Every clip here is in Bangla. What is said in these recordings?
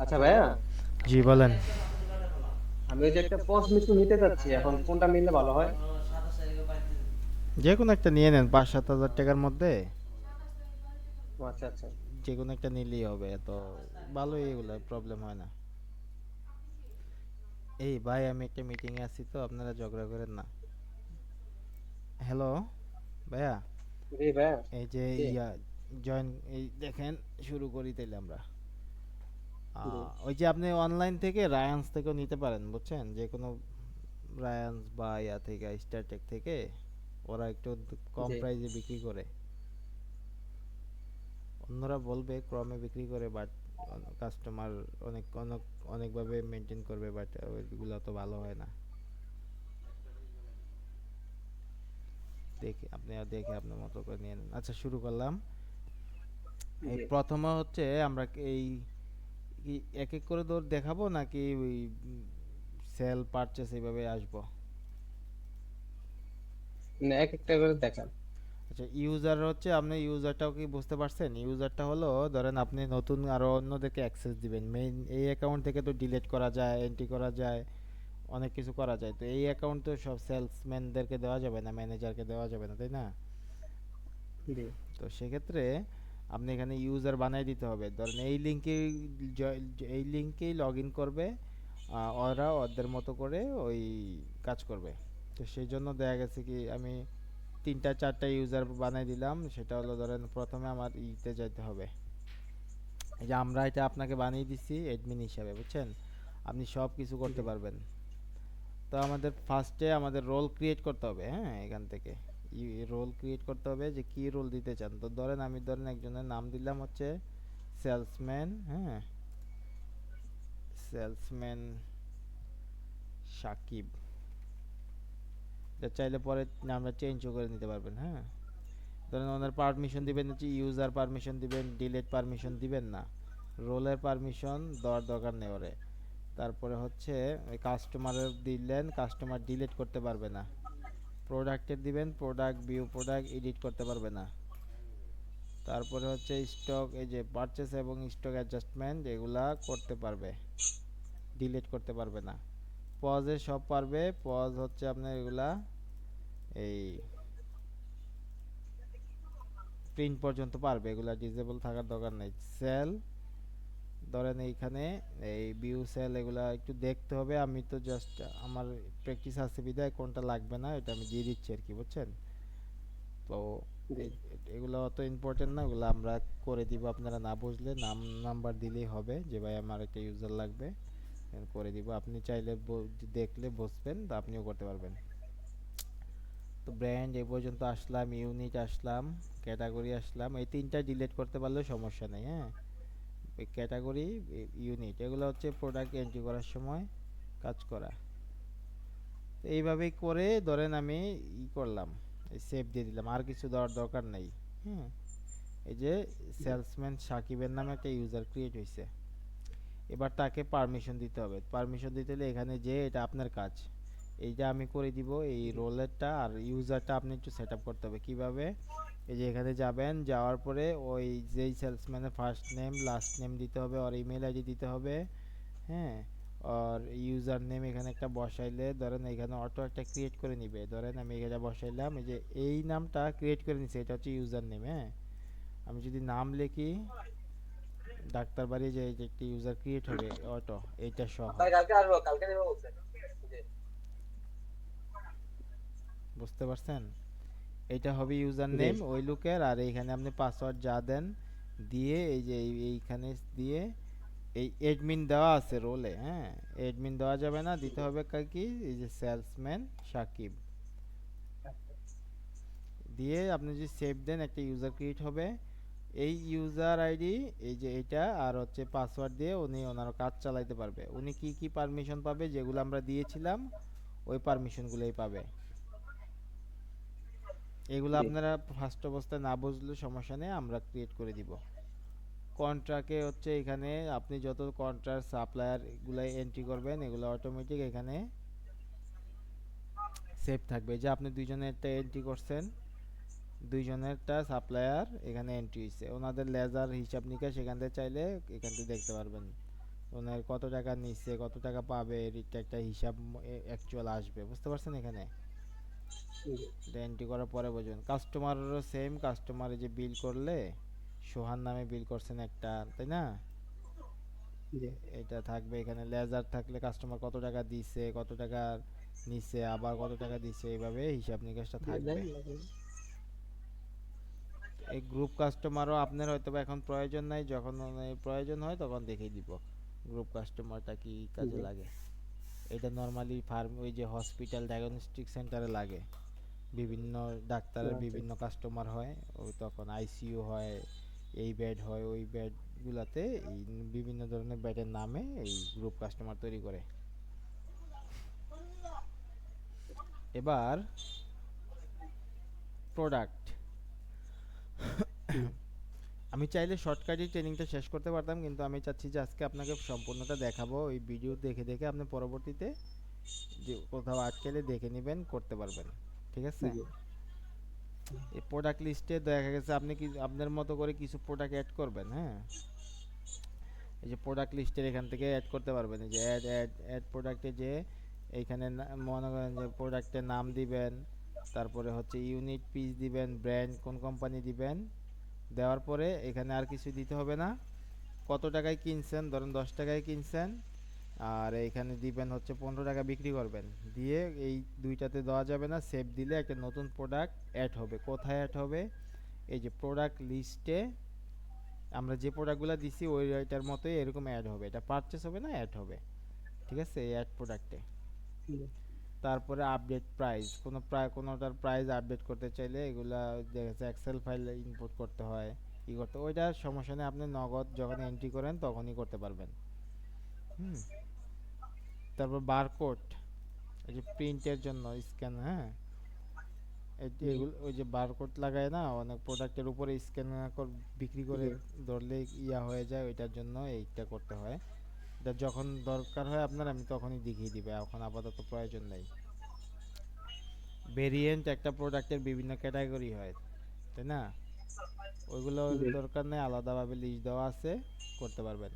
আচ্ছা ভাইয়া, জি বলেন। আমি ওই যে একটা পোস্ট মিশন নিতে চাচ্ছি, এখন কোনটা নিলে ভালো হয়? যে কোনো একটা নিয়ে নেন, 5-7 হাজার টাকার মধ্যে ও আচ্ছা আচ্ছা। যে কোনো একটা নিলেই হবে। এত ভালোই, এগুলো প্রবলেম হয় না। এই ভাই, আমি একটা মিটিংয়ে আছি, তো আপনারা ঝগড়া করেন না। হ্যালো ভাইয়া, জি ভাইয়া। এই যে জি জয়েন, এই দেখেন, শুরু করি তাইলে আমরা। জি ওই যে আপনি অনলাইন থেকে রায়ান্স থেকেও নিতে পারেন, বুঝছেন? যে কোনো রায়ান্স বা ইয়া থেকে, স্টারটেক থেকে, ওরা একটু কম জি। প্রাইসে বিক্রি করে। অন্যরা বলবে ক্রমে বিক্রি করে, বাট কাস্টমার অনেক অনেক অনেকভাবে মেনটেন করবে, বাট ওইগুলো তো ভালো হয় না। দেখে আপনি দেখে আপনার মতো করে নিয়ে নেন। আচ্ছা, শুরু করলাম। এই জি। প্রথমে হচ্ছে আমরা এই কি এক এক করে দৌড় দেখাবো, নাকি ওই সেল পারচেস এইভাবে আসবো? না, এক একটা করে দেখান। আচ্ছা, ইউজার হচ্ছে, আপনি ইউজারটাও কি বুঝতে পারছেন? ইউজারটা হলো, ধরেন আপনি নতুন আরো অন্যদেরকে অ্যাক্সেস দিবেন। মেইন এই অ্যাকাউন্ট থেকে তো ডিলিট করা যায়, এন্ট্রি করা যায়, অনেক কিছু করা যায়। তো এই অ্যাকাউন্ট তো সব সেলসম্যানদেরকে দেওয়া যাবে না, ম্যানেজারকে দেওয়া যাবে না, তাই না? জি তো সেক্ষেত্রে আপনি এখানে ইউজার বানাই দিতে হবে। ধরেন এই লিঙ্কেই লগ ইন করবে, ওরা ওদের মতো করে ওই কাজ করবে। তো সেই জন্য দেখা গেছে কি, আমি 3টা 4টা ইউজার বানাই দিলাম। সেটা হলো, ধরেন প্রথমে আমার ইতে যাইতে হবে। এই যে আমরা এটা আপনাকে বানিয়ে দিচ্ছি অ্যাডমিন হিসাবে, বুঝছেন? আপনি সব কিছু করতে জি পারবেন। তো আমাদের ফার্স্টে আমাদের রোল ক্রিয়েট করতে হবে, হ্যাঁ, এখান থেকে রোল ক্রিয়েট করতে হবে, যে কি রোল দিতে চান। তো ধরেন একজনের নাম দিলাম হচ্ছে সেলসম্যান, হ্যাঁ, সেলসম্যান সাকিব। এটা চাইলে পরে নামটা চেঞ্জও করে নিতে পারবেন, হ্যাঁ। ধরেন ওনার পারমিশন দিবেন হচ্ছে ইউজার পারমিশন দিবেন, ডিলিট পারমিশন দিবেন না। রোলের পারমিশন দেওয়ার দরকার নেই ওরে। তারপরে হচ্ছে কাস্টমারের দিলেন, কাস্টমার ডিলিট করতে পারবে না। প্রোডাক্টের দিবেন, প্রোডাক্ট ভিউ, প্রোডাক্ট এডিট করতে পারবে না। তারপরে হচ্ছে স্টক, এই যে পারচেস এবং স্টক অ্যাডজাস্টমেন্ট, এগুলা করতে পারবে, ডিলিট করতে পারবে না। পজে সব পারবে। পজ হচ্ছে আপনার এগুলা এই প্রিন্ট পর্যন্ত পারবে, এগুলা ডিজেবল থাকার দরকার নেই। সেল, ধরেন এইখানে এই ভিউ সেল, এগুলা একটু দেখতে হবে। আমি তো জাস্ট আমার প্র্যাকটিস আছে বিধায় কোনটা লাগবে না এটা আমি দিয়ে দিচ্ছি আর কি, বুঝছেন? তো জি এগুলো অত ইম্পর্টেন্ট না, ওগুলো আমরা করে দিব। আপনারা না বুঝলে নাম নাম্বার দিলেই হবে, যে ভাই আমার একটা ইউজার লাগবে, করে দিব। আপনি চাইলে দেখলে বুঝবেন, তো আপনিও করতে পারবেন। তো ব্র্যান্ড এ পর্যন্ত আসলাম, ইউনিট আসলাম, ক্যাটাগরি আসলাম। এই তিনটা ডিলিট করতে পারলেও সমস্যা নেই, হ্যাঁ। এই ক্যাটাগরি, ইউনিট, এগুলো হচ্ছে প্রোডাক্ট এন্ট্রি করার সময় কাজ করা। তো এইভাবেই করে ধরেন আমি করলাম, সেভ দিয়ে দিলাম, আর কিছু দেওয়ার দরকার নেই। হুম। এই যে জি সেলসম্যান সাকিবের নামে একটা ইউজার ক্রিয়েট হয়েছে। এবার তাকে পারমিশন দিতে হবে। পারমিশন দিতে হলে এখানে যে এটা আপনার কাজ, এইটা আমি করে দিব। এই জি রোলেরটা আর ইউজারটা আপনি একটু সেট আপ করতে হবে কিভাবে। এই যে এখানে যাবেন, যাওয়ার পরে ওই যেই সেলসম্যানের ফার্স্ট নেম লাস্ট নেম দিতে হবে, আর ইমেল আইডি দিতে হবে, হ্যাঁ। আর ইউজার নেম এখানে একটা বসাইলে, ধরেন এখানে অটো একটা ক্রিয়েট করে নিবে। ধরেন আমি এটা বসাইলাম, এই যে এই নামটা ক্রিয়েট করে নিছে, এটা হচ্ছে ইউজার নেম, হ্যাঁ। আমি যদি নাম লিখি ডাক্তার বাড়ি, যে এই যে একটি ইউজার ক্রিয়েট হবে অটো, এইটা সহ, ভাই, কালকে আসবো, কালকে দেবো বলছে। জি বুঝতে পারছেন? এটা হবে ইউজার জি নেম ওই লুকের। আর এইখানে আপনি পাসওয়ার্ড যা দেন দিয়ে, এই যে এইখানে দিয়ে, এই এডমিন দেওয়া আছে রোলে, হ্যাঁ। এডমিন দেওয়া যাবে না, দিতে হবে কি, এই যে সেলসম্যান সাকিব দিয়ে আপনি যদি সেভ দেন, একটা ইউজার ক্রিয়েট হবে। এই ইউজার আইডি, এই যে এটা আর হচ্ছে পাসওয়ার্ড দিয়ে উনি ওনার কাজ চালাইতে পারবে। উনি কি কি পারমিশন পাবে, যেগুলো আমরা দিয়েছিলাম ওই পারমিশনগুলোই পাবে। এগুলো জি আপনারা ফার্স্ট অবস্থায় না বুঝলে সমস্যা নেই, আমরা ক্রিয়েট করে দিব। কন্ট্রাক্টে হচ্ছে এখানে আপনি যত কন্ট্রাক্ট সাপ্লায়ার এগুলো এন্ট্রি করবেন, এগুলো অটোমেটিক এখানে সেভ থাকবে। যে আপনি দুইজনেরটা এন্ট্রি করছেন, দুইজনেরটা সাপ্লায়ার এখানে এন্ট্রি হয়েছে, ওনাদের লেজার হিসাব নিকাশ এখান থেকে চাইলে এখান থেকে দেখতে পারবেন। ওনার কত টাকা নিচ্ছে, কত টাকা পাবে, এটা একটা হিসাব অ্যাকচুয়াল আসবে, বুঝতে পারছেন এখানে? জি এটা এন্ট্রি করার পরে বুঝবেন। কাস্টমারেরও সেম, কাস্টমারে যে বিল করলে সোহান নামে বিল করছেন একটা, তাই না? জি এটা থাকবে এখানে, লেজার থাকলে কাস্টমার কত টাকা দিছে, কত টাকা নিছে, আবার কত টাকা দিছে, এইভাবে হিসাব নিকাশটা দিয়ে দেন থাকবে। লাগে। এই গ্রুপ কাস্টমারও আপনার হয়তো বা এখন প্রয়োজন নাই, যখন প্রয়োজন হয় তখন দেখিয়ে দিব গ্রুপ কাস্টমারটা কি কাজে জি লাগে। এটা নর্মালি ফার্ম, ওই যে হসপিটাল ডায়াগনস্টিক সেন্টারে লাগে। বিভিন্ন ডাক্তারের আচ্ছা বিভিন্ন কাস্টমার হয়, ওই তখন আইসিইউ হয়, এই বেড হয়, ওই বেডগুলাতে এই বিভিন্ন ধরনের বেডের নামে এই গ্রুপ কাস্টমার তৈরি করে। এবার প্রোডাক্ট, হুম, আমি চাইলে শর্টকাটই ট্রেনিংটা শেষ করতে পারতাম, কিন্তু আমি চাচ্ছি যে আজকে আপনাকে সম্পূর্ণটা দেখাবো। ওই ভিডিও দেখে দেখে আপনি পরবর্তীতে যে কোথাও আটকেলে দেখে নেবেন, করতে পারবেন। ঠিক আছে? জি এই প্রোডাক্ট লিস্টে দেখা গেছে আপনি কি আপনার মতো করে কিছু প্রোডাক্ট অ্যাড করবেন, হ্যাঁ? এই যে প্রোডাক্ট লিস্টের এখান থেকে অ্যাড করতে পারবেন, এই যে অ্যাড অ্যাড অ্যাড প্রোডাক্টে যে এইখানে মনে করেন যে প্রোডাক্টের নাম দিবেন, তারপরে হচ্ছে ইউনিট পিস দিবেন, ব্র্যান্ড কোন কোম্পানি দিবেন, দেওয়ার পরে এখানে আর কিছু দিতে হবে না। কত টাকায় কিনছেন, ধরেন 10 টাকায় কিনছেন, আর এইখানে দিবেন হচ্ছে 15 টাকা বিক্রি করবেন, দিয়ে এই দুইটাতে দেওয়া যাবে না, সেভ দিলে একটা নতুন প্রোডাক্ট অ্যাড হবে। কোথায় অ্যাড হবে? এই যে প্রোডাক্ট লিস্টে আমরা যে প্রোডাক্টগুলো দিছি ওই এটার মতোই এরকম অ্যাড হবে, এটা পারচেস হবে না, অ্যাড হবে। ঠিক আছে? এই অ্যাড প্রোডাক্টে জি তারপরে আপডেট প্রাইস, কোনো প্রায় কোনোটার প্রাইস আপডেট করতে চাইলে এগুলা দেখা যাচ্ছে এক্সেল ফাইল ইনপুট করতে হয়, ই করতে, ওইটার সমস্যা নেই, আপনি নগদ যখন এন্ট্রি করেন তখনই করতে পারবেন। হুম। তারপর বারকোড, এই যে প্রিন্টের জন্য স্ক্যান, হ্যাঁ, জি এগুলো ওই যে বারকোড লাগায় না অনেক প্রোডাক্টের উপরে, স্ক্যান বিক্রি করে জি ধরলে ইয়া হয়ে যায়, ওইটার জন্য এইটা করতে হয়। এটা যখন দরকার হয় আপনার, আমি তখনই দেখিয়ে দিবে, এখন আপাতত প্রয়োজন নেই। ভেরিয়েন্ট, একটা প্রোডাক্টের বিভিন্ন ক্যাটাগরি হয়, তাই না? ওইগুলোর জি দরকার নেই, আলাদাভাবে লিস্ট দেওয়া আছে, করতে পারবেন।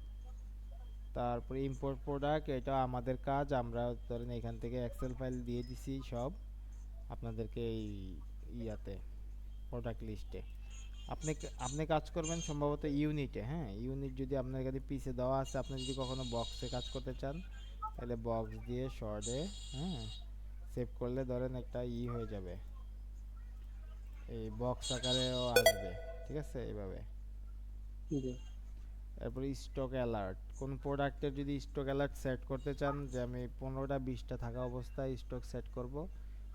তারপরে ইম্পোর্ট প্রোডাক্ট, এটা আমাদের কাজ, আমরা ধরেন এখান থেকে এক্সেল ফাইল দিয়ে দিছি সব আপনাদেরকে এই ইয়াতে প্রোডাক্ট লিস্টে। আপনি কাজ করবেন সম্ভবত ইউনিটে, হ্যাঁ, ইউনিট যদি আপনার কাছে পিসে দেওয়া আছে, আপনি যদি কখনো বক্সে কাজ করতে চান তাহলে বক্স দিয়ে শর্টে, হ্যাঁ, সেভ করলে ধরেন একটা হয়ে যাবে, এই বক্স আকারেও আসবে। ঠিক আছে? এইভাবে। জি তারপরে স্টক অ্যালার্ট, কোন প্রোডাক্টের যদি স্টক অ্যালার্ট সেট করতে চান, যে আমি 15টা 20টা থাকা অবস্থায় স্টক সেট করব,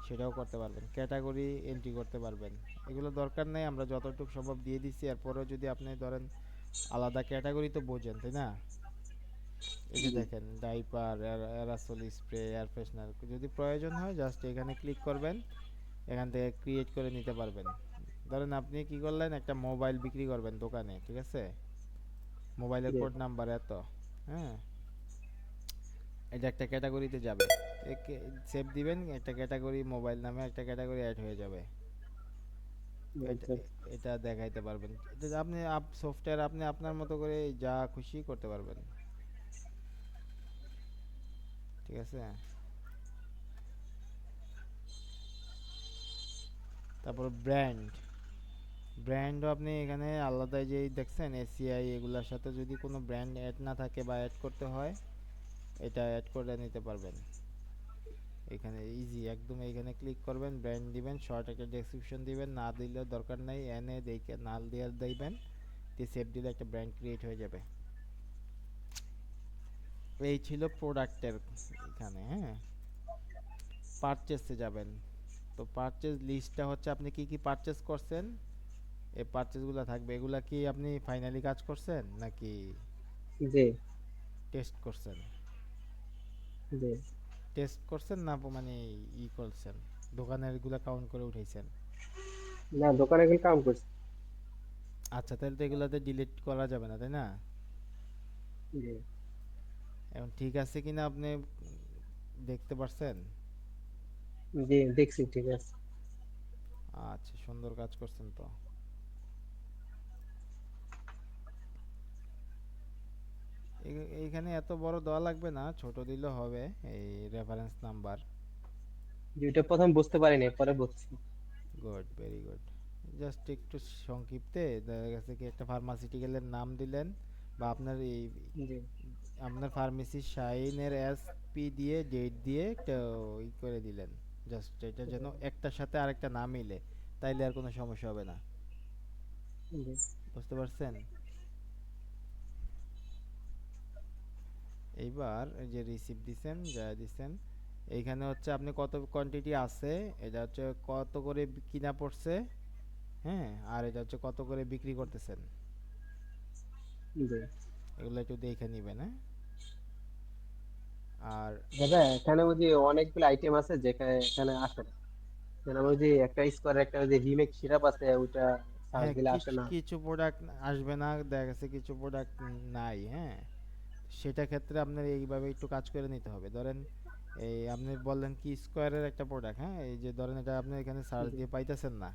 সেটাও করতে পারবেন। ক্যাটাগরি এন্ট্রি করতে পারবেন। এগুলো দরকার নেই, আমরা যতটুকু সম্ভব দিয়ে দিচ্ছি। এরপরেও যদি আপনি ধরেন আলাদা ক্যাটাগরি তো বোঝেন, তাই না? এই যে জি দেখেন ডাইপার, অ্যারাসোল স্প্রে, এয়ার ফ্রেশনার, যদি প্রয়োজন হয় জাস্ট এখানে ক্লিক করবেন, এখান থেকে ক্রিয়েট করে নিতে পারবেন। ধরেন আপনি কি করলেন, একটা মোবাইল বিক্রি করবেন দোকানে, ঠিক আছে? মোবাইলের জি কোড নাম্বার এত, হ্যাঁ, এটা একটা ক্যাটাগরিতে যাবে, সেভ দিবেন, একটা ক্যাটাগরি মোবাইল নামে একটা ক্যাটাগরি অ্যাড হয়ে যাবে। এটা আচ্ছা এটা দেখাইতে পারবেন। এটা আপনি সফটওয়্যার আপনি আপনার মতো করে যা খুশি করতে পারবেন। ঠিক আছে? তারপর ব্র্যান্ড, ব্র্যান্ডও আপনি এখানে আলাদা যে দেখছেন এসিআই, এগুলোর সাথে যদি কোনো ব্র্যান্ড অ্যাড না থাকে বা অ্যাড করতে হয়, এটা অ্যাড করে নিতে পারবেন। এখানে ইজি একদম, এখানে ক্লিক করবেন, ব্র্যান্ড দিবেন, শর্ট একটা ডেসক্রিপশন দিবেন, না দিলেও দরকার নাই, এনে দেখে না দিয়ে দিবেন, দিয়ে সেভ দিলে একটা ব্র্যান্ড ক্রিয়েট হয়ে যাবে। এই ছিল প্রোডাক্টের এখানে, হ্যাঁ। পারচেসে যাবেন, তো পারচেস লিস্টটা হচ্ছে আপনি কি কি পারচেস করছেন, এই পারচেসগুলো থাকবে। এগুলা কি আপনি ফাইনালি কাজ করছেন নাকি জি টেস্ট করছেন? জি টেস্ট করছেন না মানে করছেন, দোকানের এগুলা কাউন্ট করে উঠাইছেন? না দোকানে এখন কাম করছি আচ্ছা, তাহলে তো এগুলাতে ডিলিট করা যাবে না, তাই না? জি এখন ঠিক আছে কিনা আপনি দেখতে পারছেন? জি দেখছি ঠিক আছে আচ্ছা, সুন্দর কাজ করছেন তো। এইখানে এত বড় দেওয়া লাগবে না, ছোট দিলেও হবে। এই রেফারেন্স নাম্বার। যেটা প্রথম বুঝতে পারিনি, পরে বুঝছি। Good, very good. জাস্ট একটু সংক্ষিপ্তে দেখা গেছে কি একটা ফার্মাসিউটিক্যালের নাম দিলেন, বা আপনার এই জি আপনার ফার্মেসির সাইনের এসপি দিয়ে ডেট দিয়ে একটা ই করে দিলেন। জাস্ট এটা যেন একটার সাথে আরেকটা না মিলে, তাইলে আর কোনো সমস্যা হবে না। জি বুঝতে পারছেন? এইবার এই যে রিসিপ্ট দিছেন, যা দিছেন, এইখানে হচ্ছে আপনি কত কোয়ান্টিটি আছে, এটা হচ্ছে কত করে কিনা পড়ছে, হ্যাঁ, আর এটা হচ্ছে কত করে বিক্রি করতেছেন। জি। এগুলো একটু দেখে নিবেন, হ্যাঁ। আর দাদা এখানে বুঝি অনেকগুলো আইটেম আছে যেখানে এখানে আসে না। যেন বুঝি একটা স্কোয়ার, একটা ওই যে রিমেক সিরাপ আছে, ওইটা সার্চ হ্যাঁ, দিলে আসে কিছু না। কিছু প্রোডাক্ট আসবে না, দেখা গেছে কিছু প্রোডাক্ট নাই, হ্যাঁ। সেটা ক্ষেত্রে আপনার এইভাবে একটু কাজ করে নিতে হবে। ধরেন এই আপনি বললেন কি স্কোয়ারের একটা প্রোডাক্ট, হ্যাঁ, এই যে ধরেন এটা আপনি এখানে সার্চ জি দিয়ে পাইতেছেন না,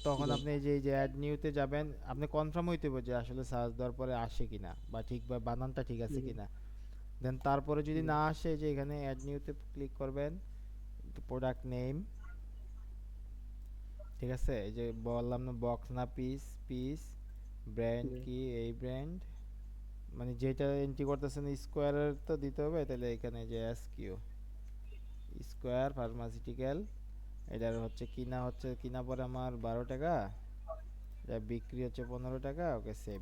তখন জি আপনি এই যে অ্যাড নিউতে যাবেন, আপনি কনফার্ম হইতে হবে যে আসলে সার্চ দেওয়ার পরে আসে কিনা, বা ঠিক বা বানানটা ঠিক আছে জি কিনা। দেন তারপরে যদি জি না আসে, যে এখানে অ্যাড নিউতে ক্লিক করবেন, প্রোডাক্ট নেম, ঠিক আছে, এই যে বললাম না বক্স না পিস, পিস ব্র্যান্ড জি কি, এই ব্র্যান্ড, মানে যেটা এন্ট্রি করতেছেন স্কোয়ারের তো দিতে হবে, তাহলে এখানে যে এস কিউ স্কোয়ার ফার্মাসিউটিক্যাল, এটার হচ্ছে কিনা, পরে আমার 12 টাকা, যা বিক্রি হচ্ছে 15 টাকা, ওকে সেভ।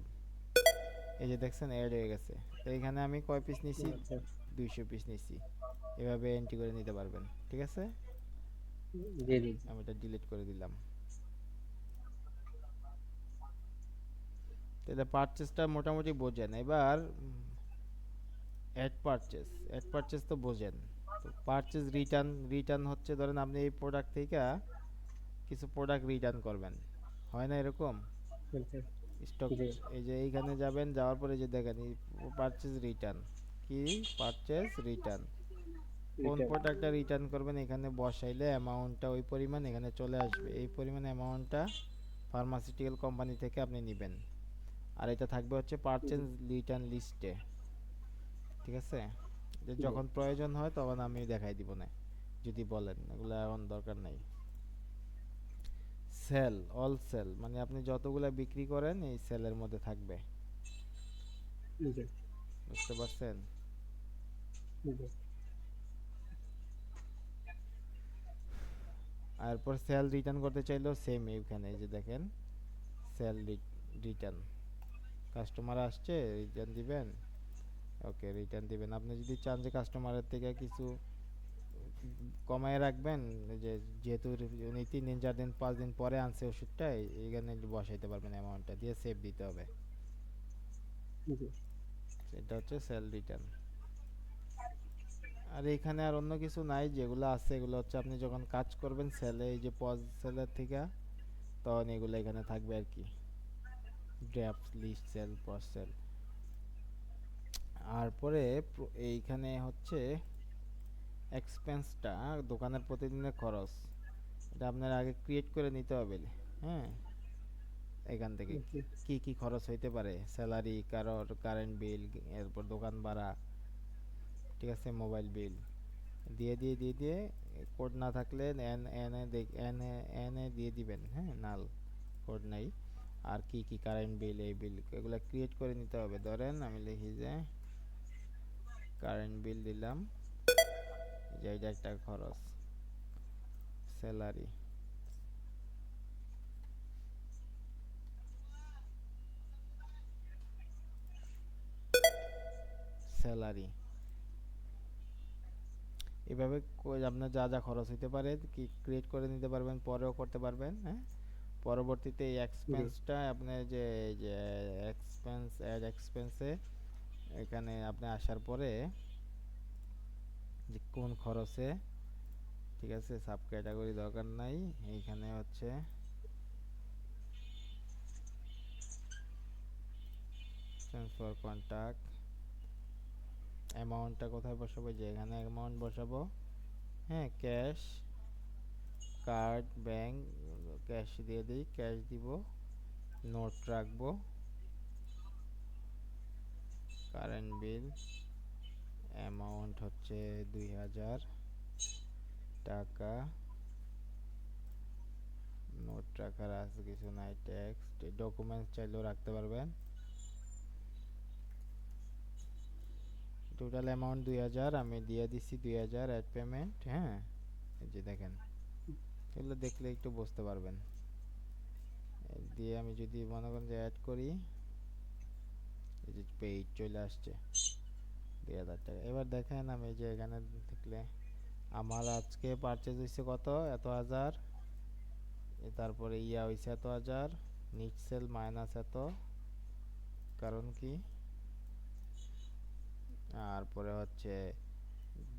এই যে দেখছেন অ্যাড হয়ে গেছে। তো এখানে আমি কয় পিস নিছি, আচ্ছা। 200 পিস নিছি। এভাবে এন্ট্রি করে নিতে পারবেন, ঠিক আছে। জি জি জি। আমি এটা ডিলিট করে দিলাম। তাহলে পারচেসটা মোটামুটি বোঝেন। এবার অ্যাড পারচেস তো বোঝেন। তো পারচেস রিটার্ন, হচ্ছে ধরেন আপনি এই প্রোডাক্ট থেকে কিছু প্রোডাক্ট রিটার্ন করবেন, হয় না এরকম আচ্ছা। স্টক। জি এই যে এইখানে যাবেন, যাওয়ার পরে যে দেখেন পারচেস রিটার্ন, কি পারচেস রিটার্ন, কোন এটা প্রোডাক্টটা রিটার্ন করবেন এখানে বসাইলে অ্যামাউন্টটা ওই পরিমাণ এখানে চলে আসবে, এই পরিমাণ অ্যামাউন্টটা ফার্মাসিউটিক্যাল কোম্পানি থেকে আপনি নেবেন। আর এটা থাকবে হচ্ছে জি পারচেজ রিটার্ন লিস্টে, ঠিক আছে। যে জি যখন প্রয়োজন হয় তখন আমি দেখাই দিব না, যদি বলেন, এগুলো এখন দরকার নাই। সেল, অল সেল, মানে আপনি যতগুলা বিক্রি করেন এই সেলের মধ্যে থাকবে। জি বুঝতে পারছেন? জি আর এরপর সেল রিটার্ন করতে চাইলেও সেম, এইখানে এই যে দেখেন সেল রিটার্ন, কাস্টমার আসছে রিটার্ন দিবেন, ওকে রিটার্ন দিবেন। আপনি যদি চান যে কাস্টমারের থেকে কিছু কমায় রাখবেন, যে যেহেতু উনি 3 দিন 4 দিন 5 দিন পরে আনছে ওষুধটা, এইখানে বসাইতে পারবেন, অ্যামাউন্টটা দিয়ে সেভ দিতে হবে। জি এটা হচ্ছে সেল রিটার্ন। আর এখানে আর অন্য কিছু নাই, যেগুলো আছে এগুলো হচ্ছে আপনি যখন কাজ করবেন সেলে, এই যে পজ সেলের থেকে, তখন এগুলো এখানে থাকবে আর কি, draft list cell pause cell. আর পরে এইখানে হচ্ছে এক্সপেন্সটা, দোকানের প্রতিদিনের খরচ, এটা আপনার আগে ক্রিয়েট করে নিতে হবে, হ্যাঁ। এখান থেকে জি কি কি খরচ হইতে পারে, স্যালারি, কারোর কারেন্ট বিল, এরপর দোকান ভাড়া, ঠিক আছে, মোবাইল বিল, দিয়ে কোড না থাকলে এন এনে এনে এনে দিয়ে দিবেন, হ্যাঁ, নাল কোড নাই। আর কি কি কারেন্ট বিল, এই বিল, এগুলো ক্রিয়েট করে নিতে হবে। ধরেন আমি লিখি যে কারেন্ট বিল দিলাম, যে এটা একটা খরচ, স্যালারি, স্যালারি, এভাবে আপনার যা যা খরচ হইতে পারে কি ক্রিয়েট করে নিতে পারবেন, পরেও করতে পারবেন, হ্যাঁ। পরবর্তীতে এই জি এক্সপেন্সটা আপনার যে এই যে এক্সপেন্স, অ্যাড এক্সপেন্সে এখানে আপনি আসার পরে যে কোন খরচে, ঠিক আছে, সাব ক্যাটাগরি দরকার নাই, এইখানে হচ্ছে চেঞ্জ ফর কন্টাক্ট, অ্যামাউন্টটা কোথায় বসাবো, যে এখানে অ্যামাউন্ট বসাবো, হ্যাঁ। ক্যাশ, কার্ড, ব্যাংক, ক্যাশ দিয়ে দিই, ক্যাশ দিব, নোট রাখবো, কারেন্ট বিল অ্যামাউন্ট হচ্ছে 2000 টাকা। নোট রাখার আছে কিছু নাই, টেক্সট ডকুমেন্টস চাইলেও রাখতে পারবেন। টোটাল অ্যামাউন্ট 2000, আমি দিয়ে দিচ্ছি 2000 অ্যাড পেমেন্ট। হ্যাঁ, এই যে দেখেন, এগুলো দেখলে একটু বুঝতে পারবেন। দিয়ে আমি যদি মনে করেন যে অ্যাড করি, এই যে পেইড চলে আসছে 2000 টাকা। এবার দেখেন আমি যে এখানে দেখলে আমার আজকে পারচেজ হয়েছে কত, এত হাজার, তারপরে ইয়া হয়েছে এত হাজার, নিট সেল মাইনাস এত, কারণ কি, আর পরে হচ্ছে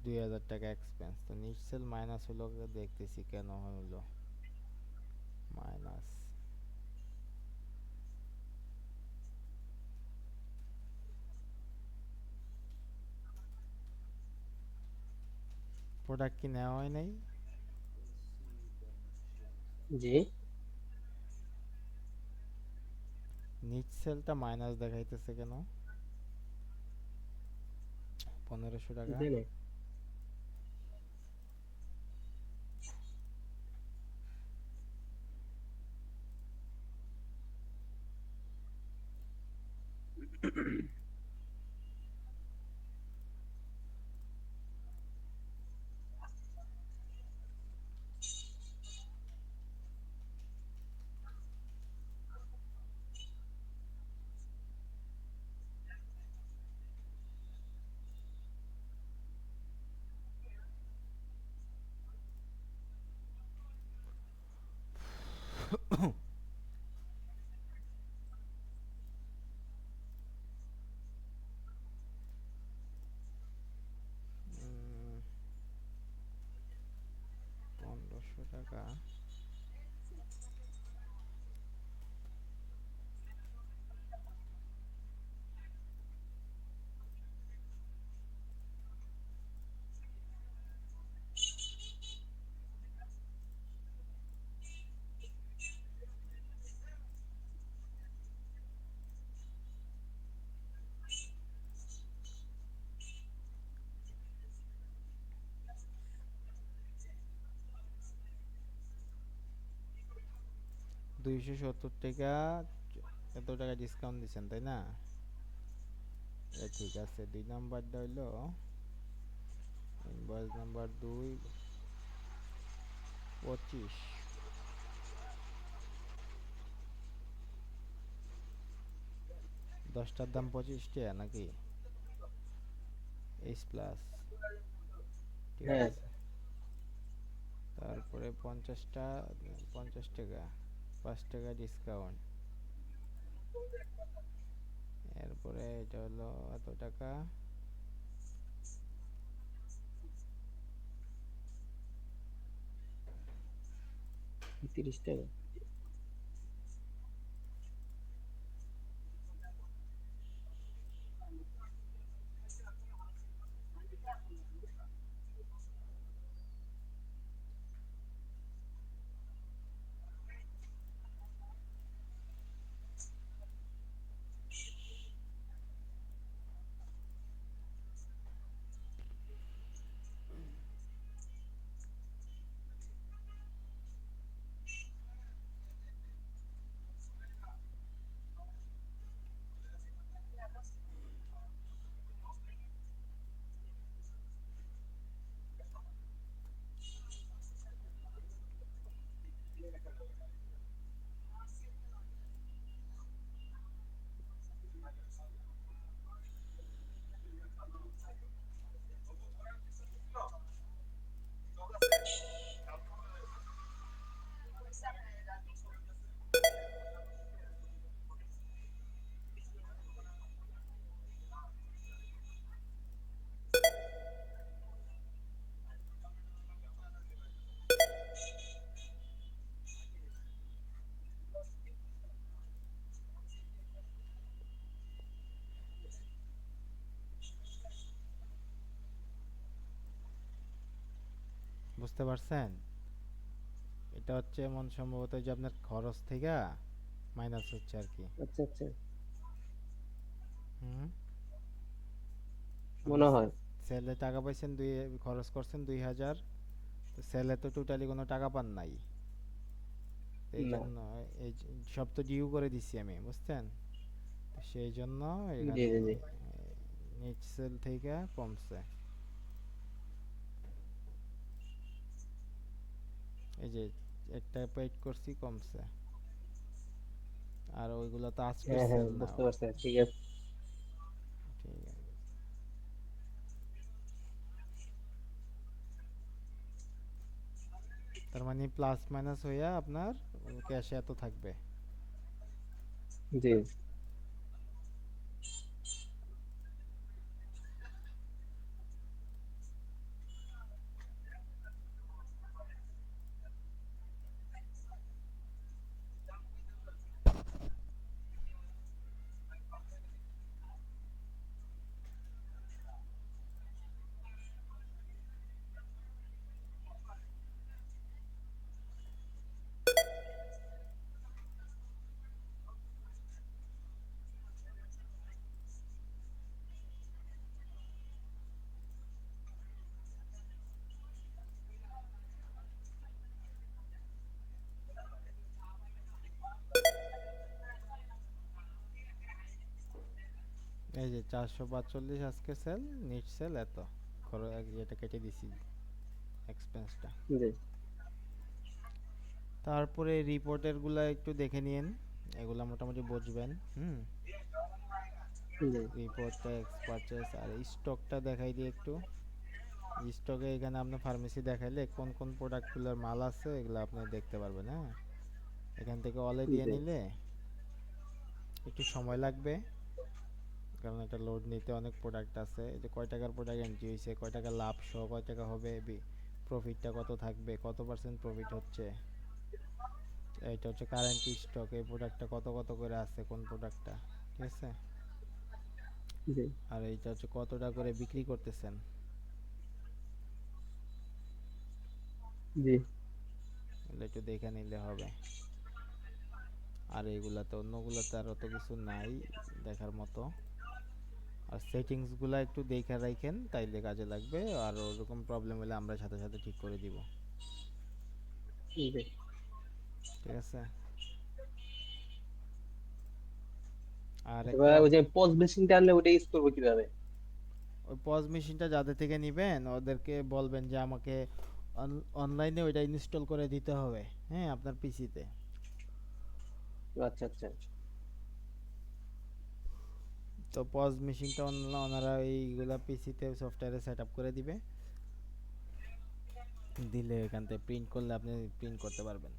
2000 টাকা এক্সপেন্স। তো নিট সেল মাইনাস হলো, দেখতেছি কেন হলো মাইনাস। প্রোডাক্ট কি নেওয়া হয় নাই? জি। নিট সেলটা মাইনাস দেখাইতেছে কেন? 1500 টাকা। জানে। উম, 1500 টাকা। $270, এত টাকা ডিসকাউন্ট দিচ্ছেন তাই না? ঠিক আছে, 2 নাম্বারটা হইলো ইনভয়েস নাম্বার 25। 10টার দাম 25 টাকা নাকি? এইচ প্লাস, ঠিক হ্যাঁ। আছে। তারপরে 50টা, 50 টাকা, 5 টাকা ডিসকাউন্ট। এরপরে এটা হলো এত টাকা। 30 টাকা। বুঝতে পারছেন? এটা হচ্ছে এমন সম্ভবত যে আপনার খরচ থেকে মাইনাস হচ্ছে আর কি। আচ্ছা আচ্ছা। হুম। আপনি মনে হয়। সেলে টাকা পাইছেন খরচ করছেন 2000, তো সেলে তো টোটালি কোনো টাকা পান নাই। তো এই না। জন্য এই সব তো ডিউ করে দিচ্ছি আমি, বুঝছেন? তো সেই জন্য জি এখানে জি জি। নেট সেল থেকে কমছে। এই যে একটা পেড করছি, কমছে। আর ওইগুলো তো আজকের হ্যাঁ হ্যাঁ, সেল না। বুঝতে পারছি, ঠিক আছে। ঠিক আছে। তার মানে প্লাস মাইনাস হইয়া আপনার ক্যাশে এত থাকবে। জি এই যে 445 আজকে সেল, নেট সেল এত, এটা কেটে দিছি এক্সপেন্সটা। জি তারপরে রিপোর্টের গুলা একটু দেখে নিন, এগুলা মোটামুটি বুঝবেন। হুম। জি রিপোর্ট, ট্যাক্স, পারচেস আর স্টকটা দেখাই দিই একটু। স্টকে এখানে আপনার ফার্মেসি দেখাইলে কোন কোন প্রোডাক্টগুলোর মাল আছে এগুলো আপনি দেখতে পারবেন। হ্যাঁ, এখান থেকে অলে দিয়ে জি নিলে একটু সময় লাগবে, কারণ এটা লোড নিতে অনেক প্রোডাক্ট আছে। এই যে কয় টাকার প্রোডাক্ট এন্ট্রি হয়েছে, কয় টাকা লাভ সহ কয় টাকা হবে, প্রফিটটা কত থাকবে, কত পার্সেন্ট প্রফিট হচ্ছে। এইটা হচ্ছে কারেন্ট স্টক, এই প্রোডাক্টটা কত কত করে আছে কোন প্রোডাক্টটা, ঠিক আছে। জি আর এইটা হচ্ছে কত টাকা করে বিক্রি করতেছেন, জি এগুলো একটু দেখে নিলে হবে। আর এইগুলাতে অন্যগুলাতে আর অত কিছু নাই দেখার মতো। আর সেটিংস গুলা একটু দেখে রাখেন, তাইলে কাজে লাগবে। আর ওরকম প্রবলেম হলে আমরা সাথে সাথে ঠিক করে দিব, জি। ঠিক আছে। আর আচ্ছা একটা ভাই, ওই যে পজ মেশিনটা আনলে ওটা ইউজ করবো কিভাবে? ওই পজ মেশিনটা যাদের থেকে নিবেন ওদেরকে বলবেন যে আমাকে অনলাইনে ওইটা ইনস্টল করে দিতে হবে, হ্যাঁ, আপনার পিসিতে। আচ্ছা আচ্ছা। তো পজ মেশিনটা ওনারা এইগুলা পিসিতে সফটওয়্যারে সেট আপ করে দিবে, দিলে এখান থেকে প্রিন্ট করলে আপনি প্রিন্ট করতে পারবেন।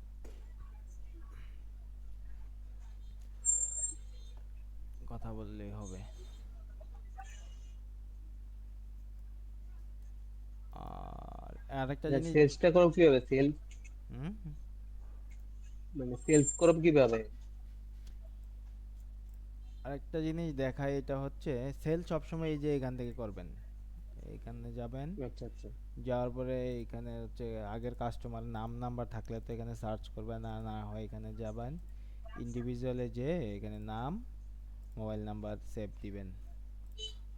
কথা বললেই হবে। আর আরেকটা জিনিস। সেলসটা করবো কিভাবে? সেলস হুম। মানে সেলস করবো কিভাবে? আরেকটা জিনিস দেখায়, এটা হচ্ছে সেল সবসময় এই যে এখান থেকে করবেন, এইখানে যাবেন। আচ্ছা আচ্ছা। যাওয়ার পরে এখানে হচ্ছে আগের কাস্টমার নাম নাম্বার থাকলে তো এখানে সার্চ করবেন, আর না হয় এখানে যাবেন ইন্ডিভিজুয়ালে, যে এখানে নাম মোবাইল নাম্বার সেভ দিবেন।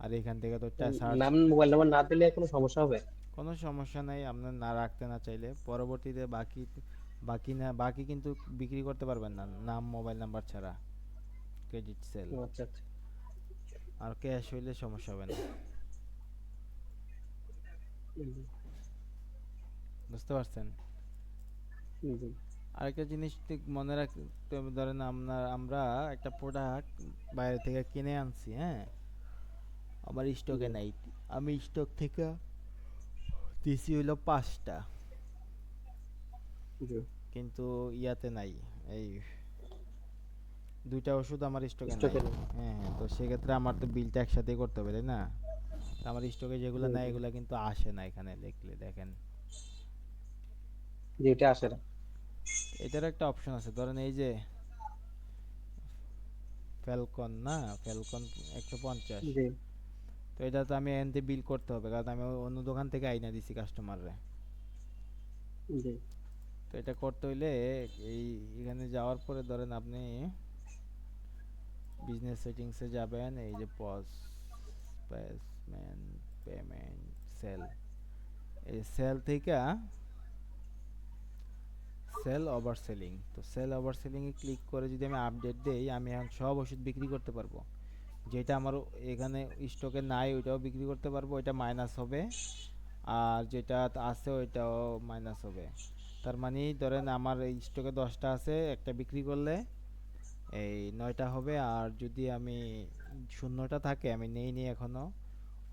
আর এখান থেকে তো সার্চ। নাম মোবাইল নাম্বার না দিলে কোনো সমস্যা হবে? কোনো সমস্যা নাই, আপনার না রাখতে না চাইলে পরবর্তীতে বাকি, বাকি কিন্তু বিক্রি করতে পারবেন না নাম মোবাইল নাম্বার ছাড়া, ক্রেডিট সেল। আচ্ছা আচ্ছা। আর ক্যাশ হইলে সমস্যা হবে না, হুম, বুঝতে পারছেন? হুম, হুম, আরেকটা জিনিস ঠিক মনে রাখতে হবে, ধরেন আমরা একটা প্রোডাক্ট বাইরে থেকে কিনে আনছি, হ্যাঁ, আমার জি স্টকে নাই, আমি স্টক থেকে দিছি হইলো 5টা, জি। কিন্তু ইয়াতে নাই, এই 2টা ওষুধ আমার স্টকে নাই। স্টকে নেই। হ্যাঁ হ্যাঁ, তো সেক্ষেত্রে আমার তো বিলটা একসাথেই করতে হবে, তাই না? তো আমার স্টকে যেগুলো হুম, নাই হুম। এগুলো কিন্তু আসে না এখানে লিখলে, দেখেন। জি, এটা আসে না। এটার একটা অপশন আছে, ধরেন এই যে ফ্যালকন, না, ফ্যালকন 150, জি তো এটা তো আমি এনতে বিল করতে হবে, কারণ আমি অন্য দোকান থেকে আইনা দিছি কাস্টমাররে। জি তো এটা করতে হইলে এই এখানে যাওয়ার পরে ধরেন আপনি বিজনেস সেটিংসে যাবেন, এই যে পজ প্লেসমেন্ট, পেমেন্ট সেল, এই সেল থেকে সেল ওভার সেলিং, তো সেল ওভার সেলিং এ ক্লিক করে যদি আমি আপডেট দেই, আমি এখন সব ওষুধ বিক্রি করতে পারবো। যেটা আমার এখানে স্টকে নাই ওইটাও বিক্রি করতে পারবো, ওইটা মাইনাস হবে। আর যেটা আছে ওইটাও মাইনাস হবে। তার মানে ধরেন আমার এই স্টকে 10টা আছে, একটা বিক্রি করলে এই 9টা হবে। আর যদি আমি শূন্যটা থাকে, আমি নেই এখনো,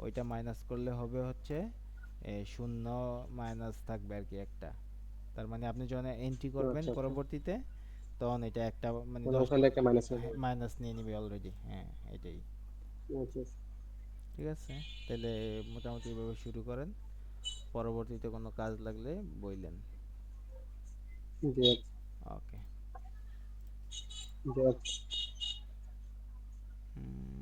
ওইটা মাইনাস করলে হবে হচ্ছে শূন্য মাইনাস থাকবে আর কি একটা। তার মানে আপনি যখন এন্ট্রি করবেন আচ্ছা আচ্ছা, পরবর্তীতে, তখন এটা একটা মানে মানে 10 ওখানে একটা মাইনাস হয়ে যাবে। মাইনাস নিয়ে নিবে অলরেডি। হ্যাঁ, এটাই। আচ্ছা আচ্ছা। ঠিক আছে, তাহলে মোটামুটি এভাবে শুরু করেন, পরবর্তীতে কোনো কাজ লাগলে বইলেন। জি ওকে। জি। আচ্ছা। হুম।